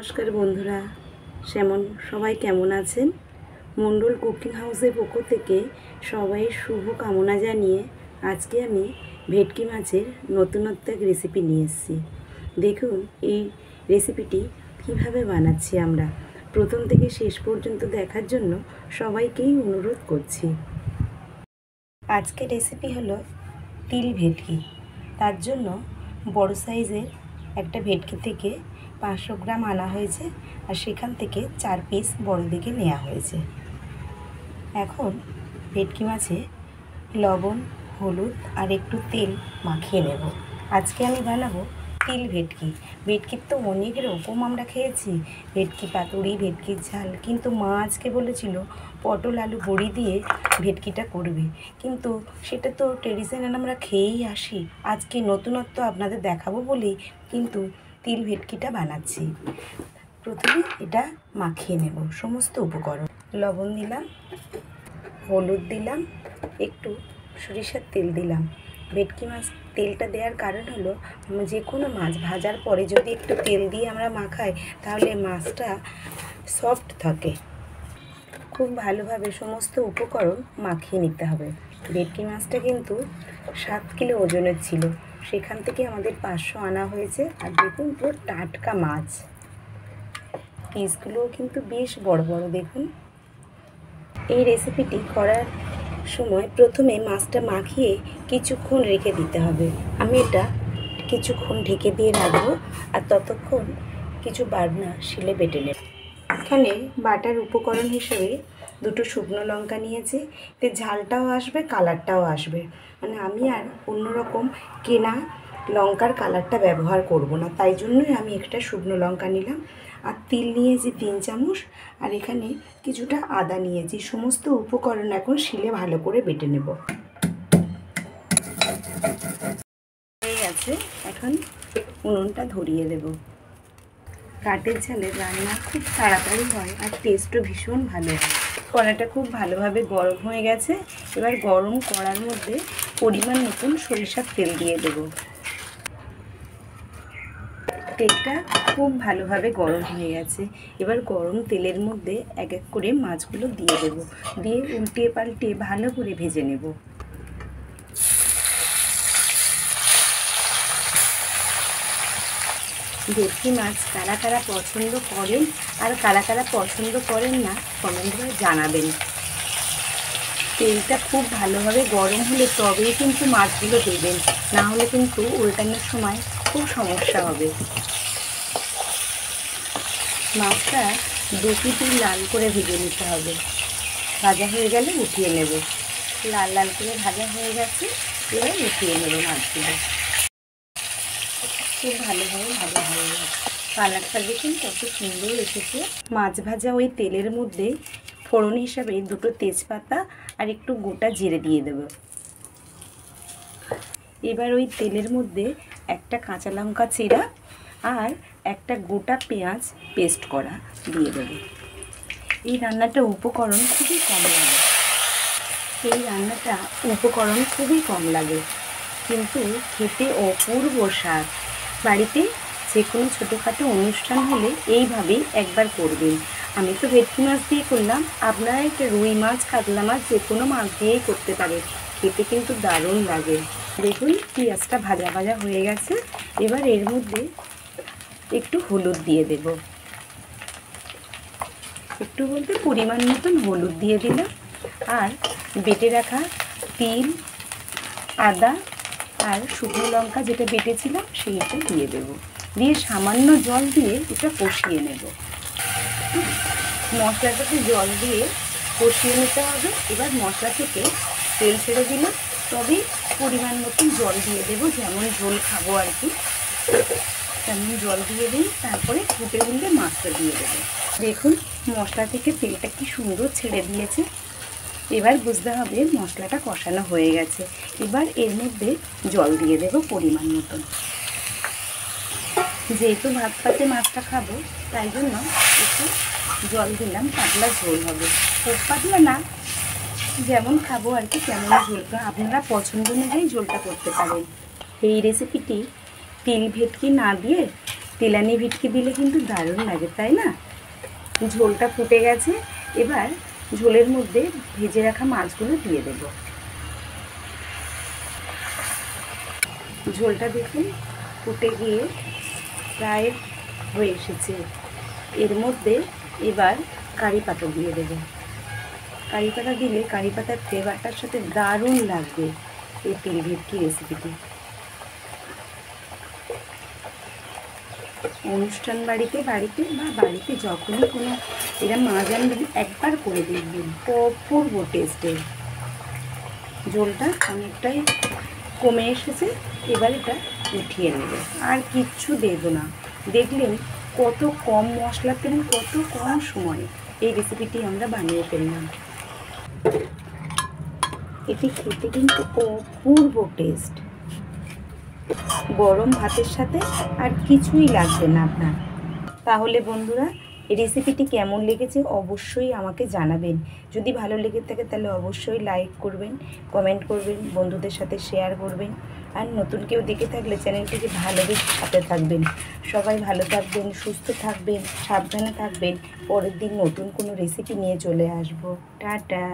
নমস্কার বন্ধুরা, সবাই কেমন আছেন? মণ্ডল কুকিং হাউসের পক্ষ থেকে সবাই শুভ কামনা জানিয়ে আজকে আমি ভেটকি মাছের নতুনত্ব এক রেসিপি নিয়ে এসেছি। দেখুন এই রেসিপিটি কিভাবে বানাচ্ছি আমরা। প্রথম থেকে শেষ পর্যন্ত দেখার জন্য সবাইকেই অনুরোধ করছি। আজকের রেসিপি হলো তিল ভেটকি। তার জন্য বড় সাইজের একটা ভেটকি থেকে 500 গ্রাম আনা হয়েছে, আর সেখান থেকে 4 পিস বড় দিকে নেওয়া হয়েছে। এখন ভেটকি মাছে লবণ, হলুদ আর একটু তেল মাখিয়ে নেব। আজকে আমি বানাবো তিল ভেটকি। ভেটকির তো অনেক রকম আমরা খেয়েছি, ভেটকি পাতুরি, ভেটকির ঝাল, কিন্তু মা আজকে বলেছিল পটল আলু বড়ি দিয়ে ভেটকিটা করবে, কিন্তু সেটা তো ট্রেডিশনাল আমরা খেয়েই আসি। আজকে নতুনত্ব আপনাদের দেখাবো বলেই কিন্তু তিল ভেটকিটা বানাচ্ছি। প্রথমে এটা মাখিয়ে নেব সমস্ত উপকরণ। লবণ দিলাম, হলুদ দিলাম, একটু সরিষার তেল দিলাম। ভেটকি মাছ তেলটা দেওয়ার কারণ হলো যে কোনো মাছ ভাজার পরে যদি একটু তেল দিয়ে আমরা মাখাই তাহলে মাছটা সফট থাকে। খুব ভালোভাবে সমস্ত উপকরণ মাখিয়ে নিতে হবে। ভেটকি মাছটা কিন্তু 7 কিলো ওজনের ছিল, সেখান থেকে আমাদের 500 আনা হয়েছে। আর দেখুন পুরো টাটকা মাছ, পিসগুলোও কিন্তু বেশ বড় বড়। দেখুন এই রেসিপিটি করার সময় প্রথমে মাছটা মাখিয়ে কিছুক্ষণ রেখে দিতে হবে। আমি এটা কিছুক্ষণ ঢেকে দিয়ে রাখবো, আর ততক্ষণ কিছু বাটনা শিলে বেটে নেব। এখানে বাটার উপকরণ হিসেবে 2টো শুকনো লঙ্কা নিয়েছি, এতে ঝালটাও আসবে, কালারটাও আসবে। মানে আমি আর অন্যরকম কেনা লঙ্কার কালারটা ব্যবহার করব না, তাই জন্যই আমি একটা শুকনো লঙ্কা নিলাম। আর তিল নিয়েছি 3 চামচ, আর এখানে কিছুটা আদা নিয়েছি। সমস্ত উপকরণ এখন শিলে ভালো করে বেটে নেব। হয়ে গেছে, এখন উনুনটা ধরিয়ে দেব। কাঠের ঝালে রান্না খুব তাড়াতাড়ি হয় আর টেস্টও ভীষণ ভালো হয়। কড়াটা খুব ভালোভাবে গরম হয়ে গেছে। এবার গরম কড়ার মধ্যে পরিমাণ মতন সরিষার তেল দিয়ে দেব। তেলটা খুব ভালোভাবে গরম হয়ে গেছে। এবার গরম তেলের মধ্যে এক এক করে মাছগুলো দিয়ে দেব, দিয়ে উল্টে পাল্টে ভালো করে ভেজে নেব। ভেটকি মাছ কারা কারা পছন্দ করেন আর কারা কারা পছন্দ করেন না কমেন্ট করে জানাবেন। তেলটা খুব ভালোভাবে গরম হলে তবেই কিন্তু মাছগুলো দেবেন, না হলে কিন্তু উল্টানোর সময় খুব সমস্যা হবে। মাছটা 2 পিঠে লাল করে ভেজে নিতে হবে। ভাজা হয়ে গেলে উঠিয়ে নেব। লাল লাল করে ভাজা হয়ে গেছে, এবার উঠিয়ে নেব মাছগুলো। খুব ভালোভাবে ভাজা হয়ে গেছে, কালারটা দেখুন কত সুন্দর এসেছে। মাছ ভাজা ওই তেলের মধ্যে ফোড়ন হিসাবে 2টো তেজপাতা আর একটু গোটা জিরে দিয়ে দেব। এবার ওই তেলের মধ্যে একটা কাঁচা লঙ্কা চিরা আর একটা গোটা পেঁয়াজ পেস্ট করা দিয়ে দেব। এই রান্নাটা উপকরণ খুবই কম লাগে, কিন্তু খেতে অপূর্ব স্বাদ। বাড়িতে যে কোনো ছোটোখাটো অনুষ্ঠান হলে এইভাবেই একবার করবেন। আমি তো ভেটকি মাছ দিয়ে করলাম, আপনারা একটা রুই মাছ, কাতলা মাছ, যে কোনো মাছ দিয়েই করতে পারেন, খেতে কিন্তু দারুণ লাগে। দেখুন পেঁয়াজটা ভাজা ভাজা হয়ে গেছে। এবার এর মধ্যে একটু হলুদ দিয়ে দেব, একটু বলতে পরিমাণ মতন হলুদ দিয়ে দিলাম। আর বেটে রাখা তিল, আদা আর শুকনো লঙ্কা যেটা বেটেছিলাম সেইটা দিয়ে দেব, দিয়ে সামান্য জল দিয়ে এটা কষিয়ে নেব। মশলাটাকে জল দিয়ে কষিয়ে নিতে হবে। এবার মশলা থেকে তেল ছেড়ে দিলাম, তবেই পরিমাণ মতন জল দিয়ে দেবো, যেমন ঝোল খাবো আর কি তেমন জল দিয়ে দিই। তারপরে ফুটে উঠলে মাছটা দিয়ে দেবো। দেখুন মশলা থেকে তেলটা কি সুন্দর ছেড়ে দিয়েছে। এবার বুঝতে হবে মশলাটা কষানো হয়ে গেছে। এবার এর মধ্যে জল দিয়ে দেবো পরিমাণ মতন। যেহেতু ভাত পাতে মাছটা খাবো তাই জন্য একটু জল দিলাম, পাতলা ঝোল হবে, খুব পাতলা না, যেমন খাবো আর কি তেমন ঝোলটা আপনারা পছন্দ অনুযায়ী ঝোলটা করতে পারেন। এই রেসিপিটি তিল ভেটকি না দিয়ে তেলানি ভেটকি দিলে কিন্তু দারুণ লাগে, তাই না? ঝোলটা ফুটে গেছে, এবার ঝোলের মধ্যে ভেজে রাখা মাছগুলো দিয়ে দেব। ঝোলটা দেখুন ফুটে গিয়ে প্রায় হয়ে এসেছে। এর মধ্যে এবার কারি পাতা দিয়ে দেব। কারি পাতা দিলে কারি পাতার ফ্লেভারটার সাথে দারুণ লাগবে এই তিল ভেটকি রেসিপিটি। অনুষ্ঠান বাড়িতে বা বাড়িতে যখনই কোনো এরা মাছ আনবেন একবার করে দেখবেন, অপূর্ব টেস্টের। ঝোলটা অনেকটাই কমে এসেছে, এবার এটা উঠিয়ে নেব, আর কিচ্ছু দেব না। দেখলেন কত কম মশলাতে কত কম সময়ে এই রেসিপিটি আমরা বানিয়ে ফেললাম। এটি খেতে কিন্তু অপূর্ব টেস্ট। গরম ভাতের সাথে আর কিছুই লাগবে না আপনার। তাহলে বন্ধুরা, এই রেসিপিটি কেমন লেগেছে অবশ্যই আমাকে জানাবেন। যদি ভালো লেগে থাকে তাহলে অবশ্যই লাইক করবেন, কমেন্ট করবেন, বন্ধুদের সাথে শেয়ার করবেন। আর নতুন কেউ দেখে থাকলে চ্যানেলটিকে ভালোবেসে সাথে থাকবেন। সবাই ভালো থাকবেন, সুস্থ থাকবেন, সাবধানে থাকবেন। পরের দিন নতুন কোনো রেসিপি নিয়ে চলে আসবো। টাটা।